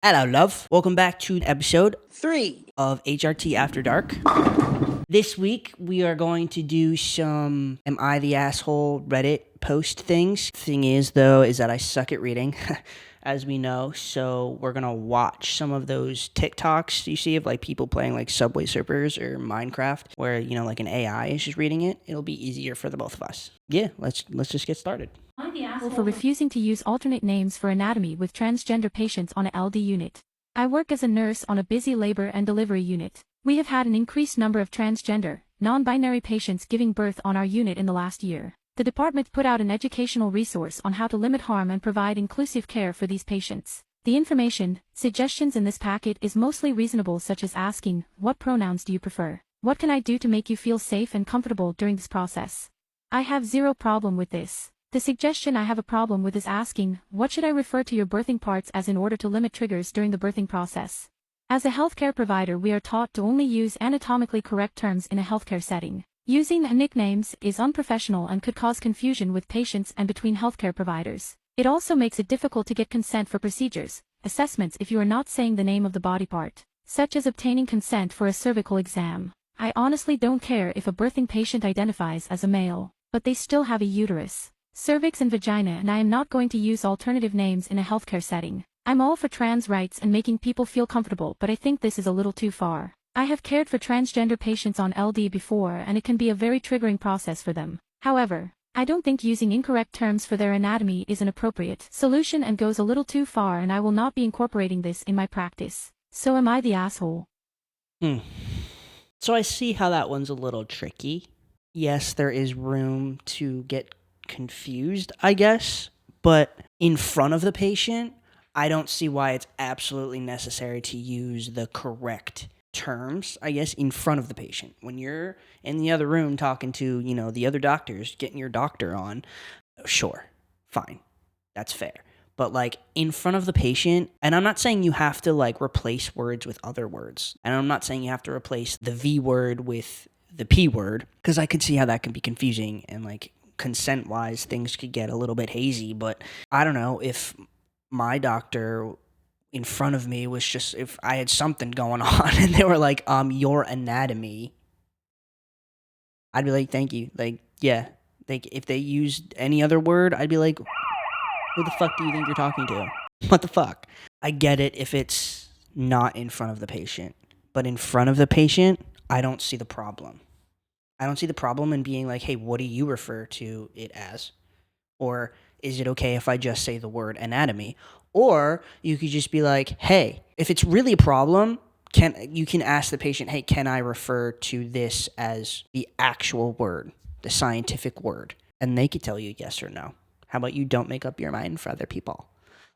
Hello, love. Welcome back to episode 3 of HRTea After Dark. This week, we are going to do some Am I the Asshole Reddit post things. Thing is, though, is that I suck at reading, as we know, so we're going to watch some of those TikToks you see of, like, people playing, like, Subway Surfers or Minecraft, where, you know, like, an AI is just reading it. It'll be easier for the both of us. Yeah, let's just get started. I'm the asshole for refusing to use alternate names for anatomy with transgender patients on a LD unit. I work as a nurse on a busy labor and delivery unit. We have had an increased number of transgender, non-binary patients giving birth on our unit in the last year. The department put out an educational resource on how to limit harm and provide inclusive care for these patients. The information, suggestions in this packet is mostly reasonable, such as asking, what pronouns do you prefer? What can I do to make you feel safe and comfortable during this process? I have zero problem with this. The suggestion I have a problem with is asking, what should I refer to your birthing parts as in order to limit triggers during the birthing process? As a healthcare provider, we are taught to only use anatomically correct terms in a healthcare setting. Using nicknames is unprofessional and could cause confusion with patients and between healthcare providers. It also makes it difficult to get consent for procedures, assessments if you are not saying the name of the body part, such as obtaining consent for a cervical exam. I honestly don't care if a birthing patient identifies as a male, but they still have a uterus, cervix and vagina, and I am not going to use alternative names in a healthcare setting. I'm all for trans rights and making people feel comfortable, but I think this is a little too far. I have cared for transgender patients on LD before, and it can be a very triggering process for them. However, I don't think using incorrect terms for their anatomy is an appropriate solution and goes a little too far, and I will not be incorporating this in my practice. So am I the asshole? So I see how that one's a little tricky. Yes, there is room to get confused, I guess, but in front of the patient, I don't see why it's absolutely necessary to use the correct terms, I guess, in front of the patient. When you're in the other room talking to, you know, the other doctors, getting your doctor on, sure, fine, that's fair. But, like, in front of the patient, and I'm not saying you have to, like, replace words with other words, and I'm not saying you have to replace the V word with the P word, because I could see how that can be confusing, and, like, consent-wise, things could get a little bit hazy, but I don't know, if my doctor in front of me was just, if I had something going on, and they were like, your anatomy, I'd be like, thank you, like, yeah, like, if they used any other word, I'd be like, who the fuck do you think you're talking to? What the fuck? I get it if it's not in front of the patient, but in front of the patient, I don't see the problem. I don't see the problem in being like, hey, what do you refer to it as? Or is it okay if I just say the word anatomy? Or you could just be like, hey, if it's really a problem, you can ask the patient, hey, can I refer to this as the actual word, the scientific word? And they could tell you yes or no. How about you don't make up your mind for other people?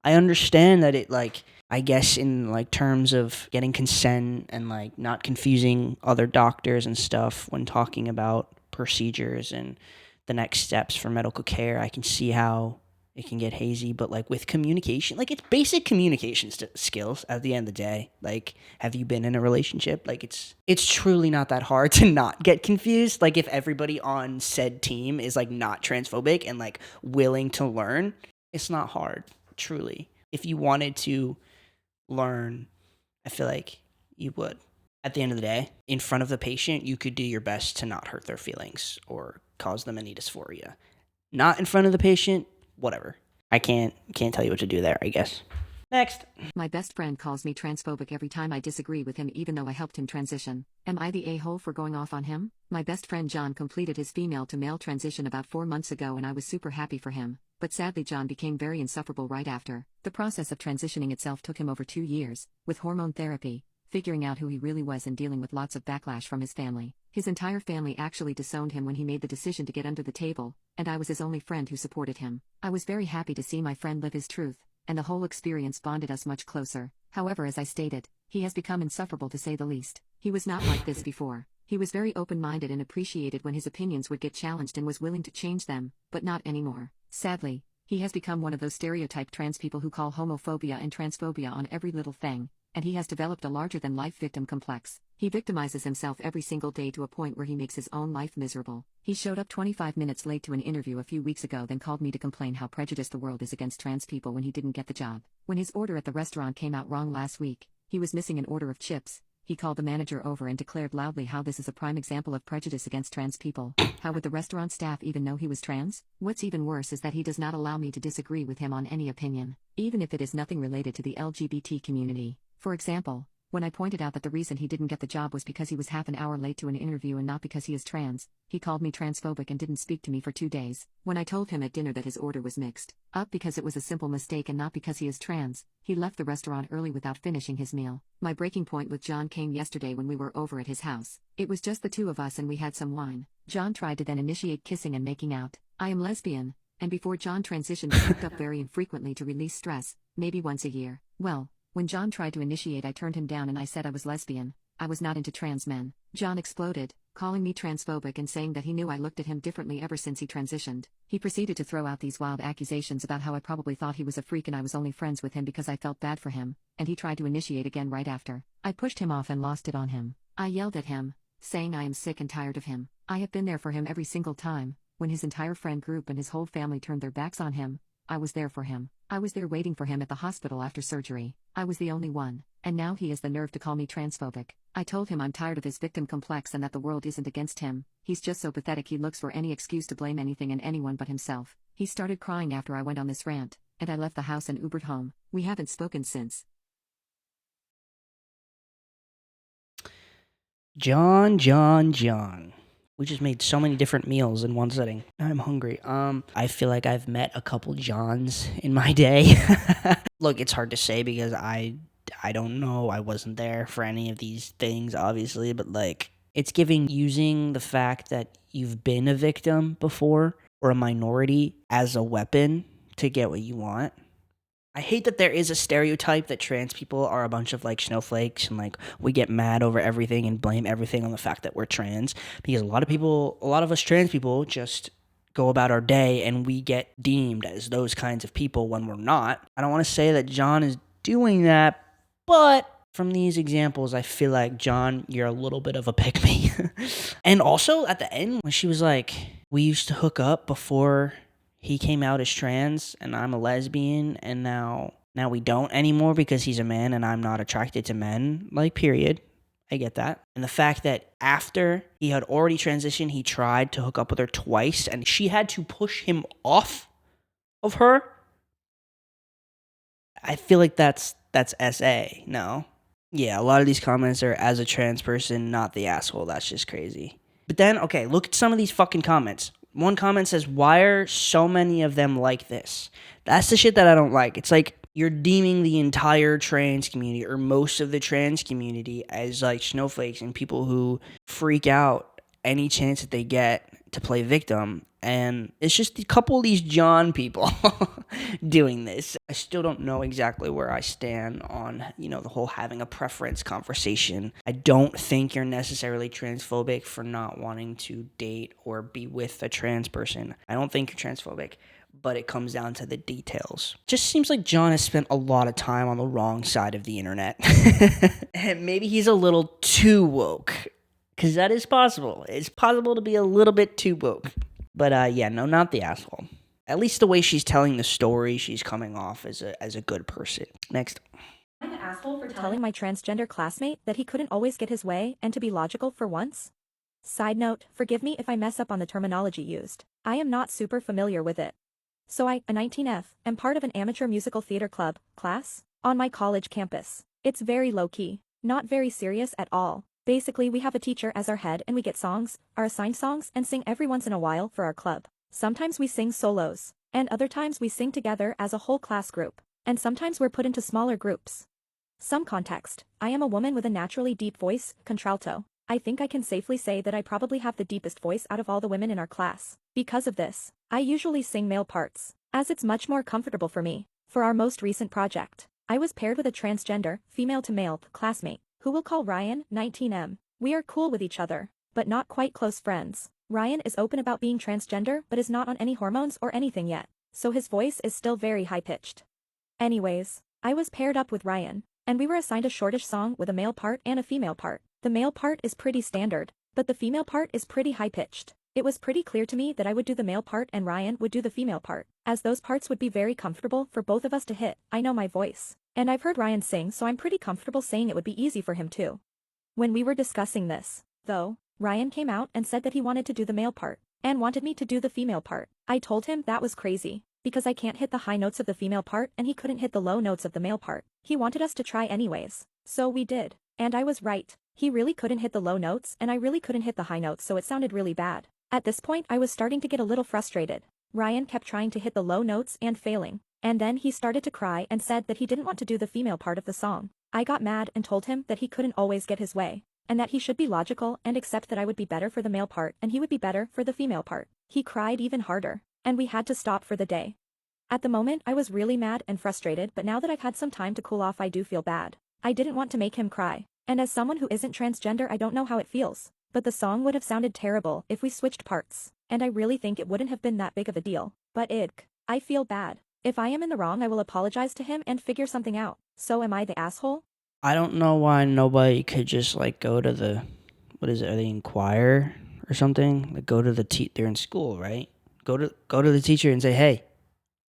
I understand that it, like, I guess in, like, terms of getting consent and, like, not confusing other doctors and stuff when talking about procedures and the next steps for medical care, I can see how it can get hazy, but, like, with communication, like, it's basic communication skills at the end of the day. Like, have you been in a relationship? Like, it's truly not that hard to not get confused. Like, if everybody on said team is, like, not transphobic and, like, willing to learn, it's not hard, truly. If you wanted to learn, I feel like you would. At the end of the day, in front of the patient, you could do your best to not hurt their feelings or cause them any dysphoria. Not in front of the patient, whatever. I can't tell you what to do there, I guess. Next. My best friend calls me transphobic every time I disagree with him, even though I helped him transition. Am I the a-hole for going off on him? My best friend John completed his female to male transition about 4 months ago, and I was super happy for him. But sadly, John became very insufferable right after. The process of transitioning itself took him over 2 years, with hormone therapy, figuring out who he really was, and dealing with lots of backlash from his family. His entire family actually disowned him when he made the decision to get under the table, and I was his only friend who supported him. I was very happy to see my friend live his truth, and the whole experience bonded us much closer. However, as I stated, he has become insufferable to say the least. He was not like this before. He was very open-minded and appreciated when his opinions would get challenged and was willing to change them, but not anymore. Sadly, he has become one of those stereotyped trans people who call homophobia and transphobia on every little thing, and he has developed a larger-than-life victim complex. He victimizes himself every single day to a point where he makes his own life miserable. He showed up 25 minutes late to an interview a few weeks ago, then called me to complain how prejudiced the world is against trans people when he didn't get the job. When his order at the restaurant came out wrong last week, he was missing an order of chips. He called the manager over and declared loudly how this is a prime example of prejudice against trans people. How would the restaurant staff even know he was trans? What's even worse is that he does not allow me to disagree with him on any opinion, even if it is nothing related to the LGBT community. For example, when I pointed out that the reason he didn't get the job was because he was half an hour late to an interview and not because he is trans, he called me transphobic and didn't speak to me for 2 days. When I told him at dinner that his order was mixed up because it was a simple mistake and not because he is trans, he left the restaurant early without finishing his meal. My breaking point with John came yesterday when we were over at his house. It was just the two of us and we had some wine. John tried to then initiate kissing and making out. I am lesbian, and before John transitioned we hooked up very infrequently to release stress, maybe once a year. Well, when John tried to initiate I turned him down and I said I was lesbian, I was not into trans men. John exploded, calling me transphobic and saying that he knew I looked at him differently ever since he transitioned. He proceeded to throw out these wild accusations about how I probably thought he was a freak and I was only friends with him because I felt bad for him, and he tried to initiate again right after. I pushed him off and lost it on him. I yelled at him, saying I am sick and tired of him. I have been there for him every single time. When his entire friend group and his whole family turned their backs on him, I was there for him. I was there waiting for him at the hospital after surgery. I was the only one, and now he has the nerve to call me transphobic. I told him I'm tired of his victim complex and that the world isn't against him. He's just so pathetic he looks for any excuse to blame anything and anyone but himself. He started crying after I went on this rant, and I left the house and Ubered home. We haven't spoken since. John. We just made so many different meals in one sitting. Now I'm hungry. I feel like I've met a couple Johns in my day. Look, it's hard to say because I don't know. I wasn't there for any of these things, obviously, but like it's giving using the fact that you've been a victim before or a minority as a weapon to get what you want. I hate that there is a stereotype that trans people are a bunch of like snowflakes and like we get mad over everything and blame everything on the fact that we're trans, because a lot of us trans people just go about our day and we get deemed as those kinds of people when we're not. I don't want to say that John is doing that, but from these examples, I feel like, John, you're a little bit of a pick me. And also at the end when she was like, we used to hook up before he came out as trans and I'm a lesbian and now we don't anymore because he's a man and I'm not attracted to men, like, period. I get that. And the fact that after he had already transitioned, he tried to hook up with her twice and she had to push him off of her. I feel like that's SA, no? Yeah, a lot of these comments are as a trans person, not the asshole. That's just crazy. But then, okay, look at some of these fucking comments. One comment says, why are so many of them like this? That's the shit that I don't like. It's like you're deeming the entire trans community or most of the trans community as like snowflakes and people who freak out any chance that they get to play victim. And it's just a couple of these John people doing this. I still don't know exactly where I stand on, the whole having a preference conversation. I don't think you're necessarily transphobic for not wanting to date or be with a trans person. I don't think you're transphobic, but it comes down to the details. Just seems like John has spent a lot of time on the wrong side of the internet. And maybe he's a little too woke, because that is possible. It's possible to be a little bit too woke. But yeah, no, not the asshole. At least the way she's telling the story, she's coming off as a good person. Next. I'm an asshole for telling my transgender classmate that he couldn't always get his way and to be logical for once. Side note, forgive me if I mess up on the terminology used. I am not super familiar with it. So a 19F, am part of an amateur musical theater club, class, on my college campus. It's very low-key, not very serious at all. Basically we have a teacher as our head and we get songs, our assigned songs, and sing every once in a while for our club. Sometimes we sing solos, and other times we sing together as a whole class group, and sometimes we're put into smaller groups. Some context, I am a woman with a naturally deep voice, contralto. I think I can safely say that I probably have the deepest voice out of all the women in our class. Because of this, I usually sing male parts, as it's much more comfortable for me. For our most recent project, I was paired with a transgender, female to male, classmate, who we'll call Ryan, 19M. We are cool with each other, but not quite close friends. Ryan is open about being transgender but is not on any hormones or anything yet, so his voice is still very high-pitched. Anyways, I was paired up with Ryan, and we were assigned a shortish song with a male part and a female part. The male part is pretty standard, but the female part is pretty high-pitched. It was pretty clear to me that I would do the male part and Ryan would do the female part, as those parts would be very comfortable for both of us to hit. I know my voice, and I've heard Ryan sing, so I'm pretty comfortable saying it would be easy for him too. When we were discussing this, though, Ryan came out and said that he wanted to do the male part, and wanted me to do the female part. I told him that was crazy, because I can't hit the high notes of the female part and he couldn't hit the low notes of the male part. He wanted us to try anyways, so we did, and I was right. He really couldn't hit the low notes and I really couldn't hit the high notes, so it sounded really bad. At this point I was starting to get a little frustrated. Ryan kept trying to hit the low notes and failing, and then he started to cry and said that he didn't want to do the female part of the song. I got mad and told him that he couldn't always get his way, and that he should be logical and accept that I would be better for the male part and he would be better for the female part. He cried even harder, and we had to stop for the day. At the moment I was really mad and frustrated, but now that I've had some time to cool off I do feel bad. I didn't want to make him cry, and as someone who isn't transgender I don't know how it feels, but the song would have sounded terrible if we switched parts, and I really think it wouldn't have been that big of a deal. But I feel bad. If I am in the wrong I will apologize to him and figure something out. So am I the asshole? I don't know why nobody could just like go to the, what is it, are they in choir or something? Like go to the they're in school, right? Go to the teacher and say, hey,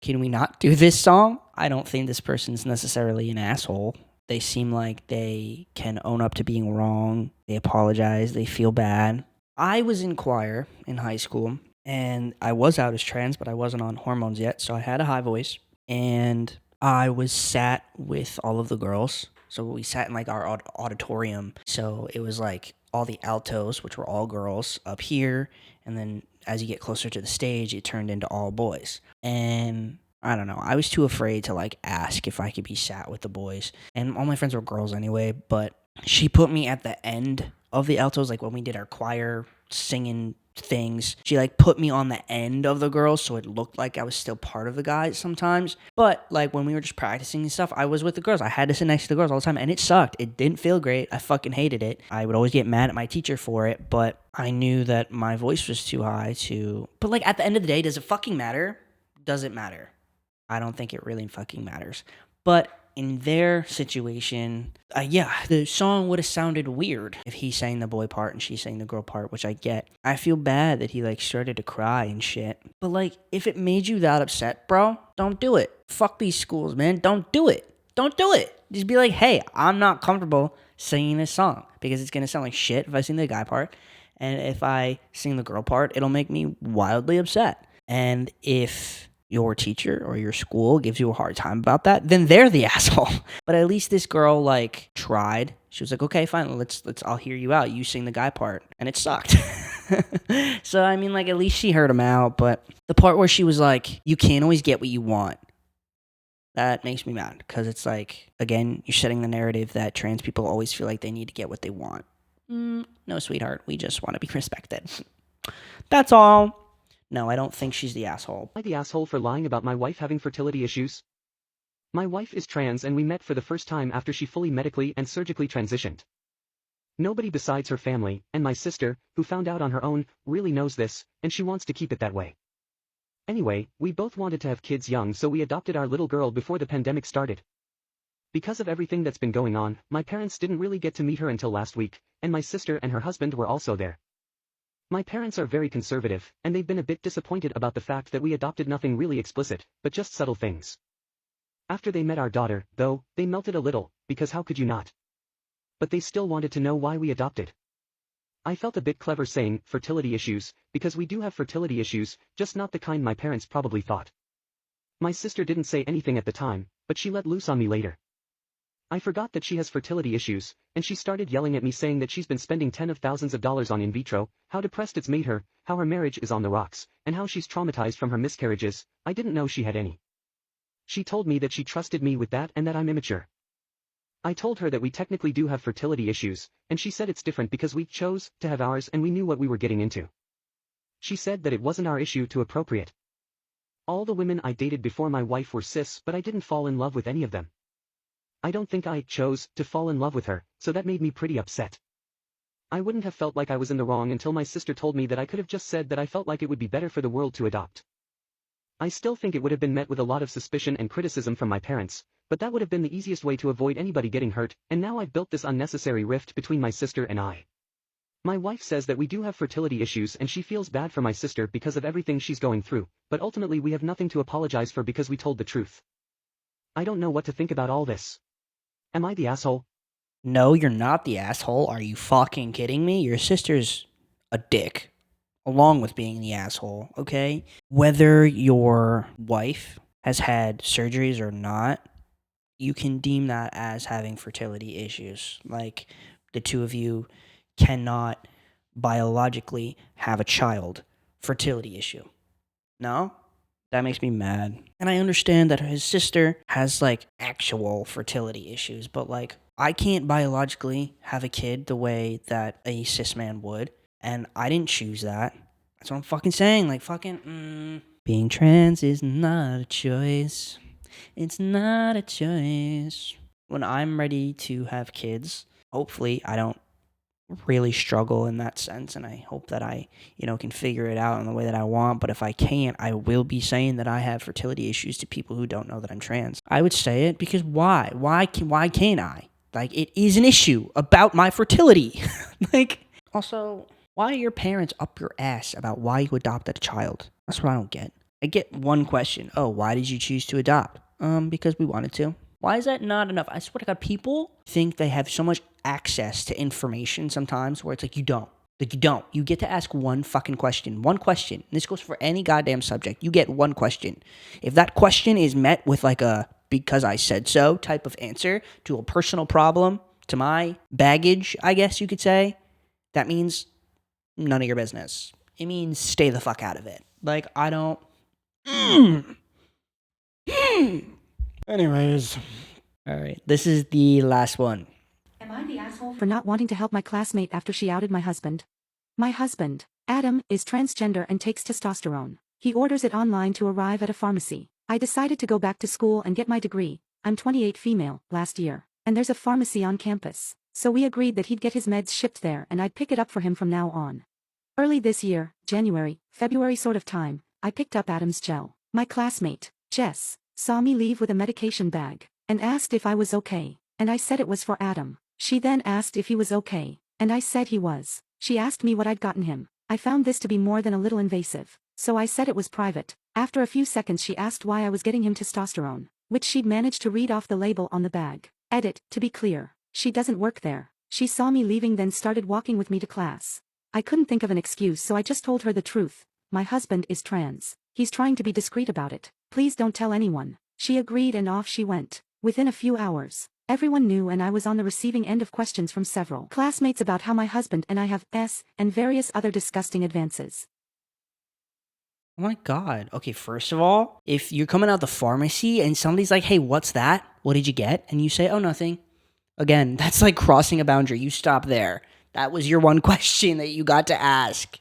can we not do this song? I don't think this person's necessarily an asshole. They seem like they can own up to being wrong. They apologize. They feel bad. I was in choir in high school, and I was out as trans, but I wasn't on hormones yet, so I had a high voice. And I was sat with all of the girls. So we sat in like our auditorium. So it was like all the altos, which were all girls, up here. And then as you get closer to the stage, it turned into all boys. And I don't know. I was too afraid to like ask if I could be sat with the boys. And all my friends were girls anyway, but she put me at the end of the altos, like when we did our choir singing things. She like put me on the end of the girls, so it looked like I was still part of the guys sometimes. But like when we were just practicing and stuff, I was with the girls. I had to sit next to the girls all the time, and it sucked. It didn't feel great. I fucking hated it. I would always get mad at my teacher for it, but I knew that my voice was too high to... But like at the end of the day, does it fucking matter? Does it matter? I don't think it really fucking matters. But in their situation, the song would have sounded weird if he sang the boy part and she sang the girl part, which I get. I feel bad that he like started to cry and shit. But like, if it made you that upset, bro, don't do it. Fuck these schools, man. Don't do it. Don't do it. Just be like, hey, I'm not comfortable singing this song because it's going to sound like shit if I sing the guy part. And if I sing the girl part, it'll make me wildly upset. And if your teacher or your school gives you a hard time about that, then they're the asshole. But at least this girl like tried. She was like, okay, fine, let's I'll hear you out. You sing the guy part. And it sucked. So I mean, like, at least she heard him out. But the part where she was like, you can't always get what you want, that makes me mad. Because it's like, again, you're setting the narrative that trans people always feel like they need to get what they want. No, sweetheart, we just want to be respected. That's all. No, I don't think she's the asshole. Am I the asshole for lying about my wife having fertility issues? My wife is trans and we met for the first time after she fully medically and surgically transitioned. Nobody besides her family, and my sister, who found out on her own, really knows this, and she wants to keep it that way. Anyway, we both wanted to have kids young, so we adopted our little girl before the pandemic started. Because of everything that's been going on, my parents didn't really get to meet her until last week, and my sister and her husband were also there. My parents are very conservative, and they've been a bit disappointed about the fact that we adopted nothing really explicit, but just subtle things. After they met our daughter, though, they melted a little, because how could you not? But they still wanted to know why we adopted. I felt a bit clever saying, fertility issues, because we do have fertility issues, just not the kind my parents probably thought. My sister didn't say anything at the time, but she let loose on me later. I forgot that she has fertility issues, and she started yelling at me saying that she's been spending tens of thousands of dollars on in vitro, how depressed it's made her, how her marriage is on the rocks, and how she's traumatized from her miscarriages. I didn't know she had any. She told me that she trusted me with that and that I'm immature. I told her that we technically do have fertility issues, and she said it's different because we chose to have ours and we knew what we were getting into. She said that it wasn't our issue to appropriate. All the women I dated before my wife were cis, but I didn't fall in love with any of them. I don't think I chose to fall in love with her, so that made me pretty upset. I wouldn't have felt like I was in the wrong until my sister told me that I could have just said that I felt like it would be better for the world to adopt. I still think it would have been met with a lot of suspicion and criticism from my parents, But that would have been the easiest way to avoid anybody getting hurt, and now I've built this unnecessary rift between my sister and I. My wife says that we do have fertility issues and she feels bad for my sister because of everything she's going through, but ultimately we have nothing to apologize for because we told the truth. I don't know what to think about all this. Am I the asshole? No, you're not the asshole. Are you fucking kidding me? Your sister's a dick, along with being the asshole, okay? Whether your wife has had surgeries or not, you can deem that as having fertility issues. Like, the two of you cannot biologically have a child. Fertility issue. No? That makes me mad. And I understand that his sister has, like, actual fertility issues, but, like, I can't biologically have a kid the way that a cis man would, and I didn't choose that. That's what I'm fucking saying. Like, being trans is not a choice. It's not a choice. When I'm ready to have kids, hopefully I don't really struggle in that sense, and I hope that I, can figure it out in the way that I want. But if I can't, I will be saying that I have fertility issues to people who don't know that I'm trans. I would say it because why? Why can't I? Like, it is an issue about my fertility. Like, also, why are your parents up your ass about why you adopted a child? That's what I don't get. I get one question. Oh, why did you choose to adopt? Because we wanted to. Why is that not enough? I swear to God, people think they have so much access to information sometimes where it's like, you don't. Like, you don't. You get to ask one fucking question. One question. And this goes for any goddamn subject. You get one question. If that question is met with like a because I said so type of answer to a personal problem, to my baggage, I guess you could say, that means none of your business. It means stay the fuck out of it. Like, I don't... Anyways. All right. This is the last one. Am I the asshole for not wanting to help my classmate after she outed my husband? My husband, Adam, is transgender and takes testosterone. He orders it online to arrive at a pharmacy. I decided to go back to school and get my degree. I'm 28 female, last year. And there's a pharmacy on campus. So we agreed that he'd get his meds shipped there and I'd pick it up for him from now on. Early this year, January, February sort of time, I picked up Adam's gel. My classmate, Jess, saw me leave with a medication bag, and asked if I was okay, and I said it was for Adam. She then asked if he was okay, and I said he was. She asked me what I'd gotten him. I found this to be more than a little invasive, so I said it was private. After a few seconds she asked why I was getting him testosterone, which she'd managed to read off the label on the bag. Edit, to be clear, she doesn't work there. She saw me leaving then started walking with me to class. I couldn't think of an excuse so I just told her the truth. My husband is trans. He's trying to be discreet about it. Please don't tell anyone. She agreed and off she went. Within a few hours, everyone knew and I was on the receiving end of questions from several classmates about how my husband and I have and various other disgusting advances. Oh my God. Okay, first of all, if you're coming out the pharmacy and somebody's like, hey, what's that? What did you get? And you say, oh, nothing. Again, that's like crossing a boundary. You stop there. That was your one question that you got to ask.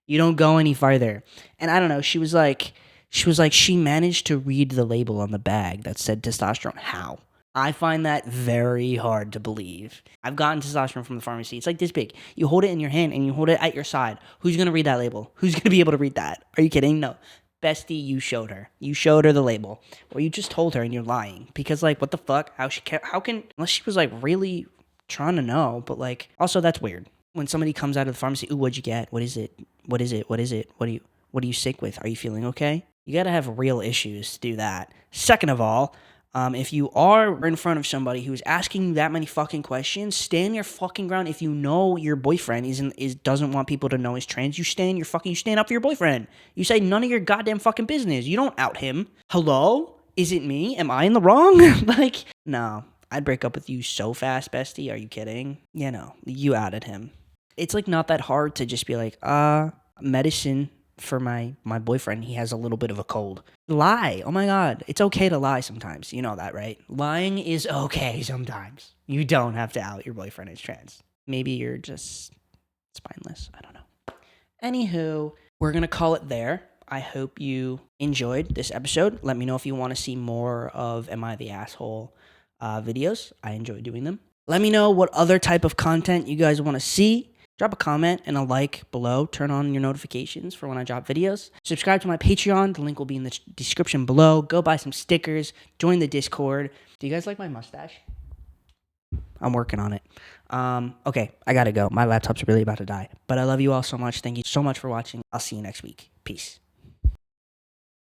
You don't go any farther. And I don't know, she she managed to read the label on the bag that said testosterone. How? I find that very hard to believe. I've gotten testosterone from the pharmacy. It's like this big. You hold it in your hand and you hold it at your side. Who's going to read that label? Who's going to be able to read that? Are you kidding? No. Bestie, you showed her. You showed her the label. Or you just told her and you're lying. Because, like, what the fuck? How can, unless she was, like, really trying to know. But, like, also that's weird. When somebody comes out of the pharmacy, ooh, what'd you get? What is it? What is it? What is it? What are you sick with? Are you feeling okay? You gotta have real issues to do that. Second of all, if you are in front of somebody who's asking you that many fucking questions, stand your fucking ground. If you know your boyfriend doesn't want people to know he's trans, you stand up for your boyfriend. You say none of your goddamn fucking business. You don't out him. Hello? Is it me? Am I in the wrong? Like, no. I'd break up with you so fast, bestie. Are you kidding? You know, you outed him. It's like not that hard to just be like, medicine for my boyfriend, he has a little bit of a cold. Lie. Oh my God. It's okay to lie sometimes. You know that, right? Lying is okay sometimes. You don't have to out your boyfriend as trans. Maybe you're just spineless. I don't know. Anywho, we're going to call it there. I hope you enjoyed this episode. Let me know if you want to see more of Am I the Asshole videos. I enjoy doing them. Let me know what other type of content you guys want to see. Drop a comment and a like below. Turn on your notifications for when I drop videos. Subscribe to my Patreon. The link will be in the description below. Go buy some stickers. Join the Discord. Do you guys like my mustache? I'm working on it. Okay, I gotta go. My laptop's really about to die. But I love you all so much. Thank you so much for watching. I'll see you next week. Peace.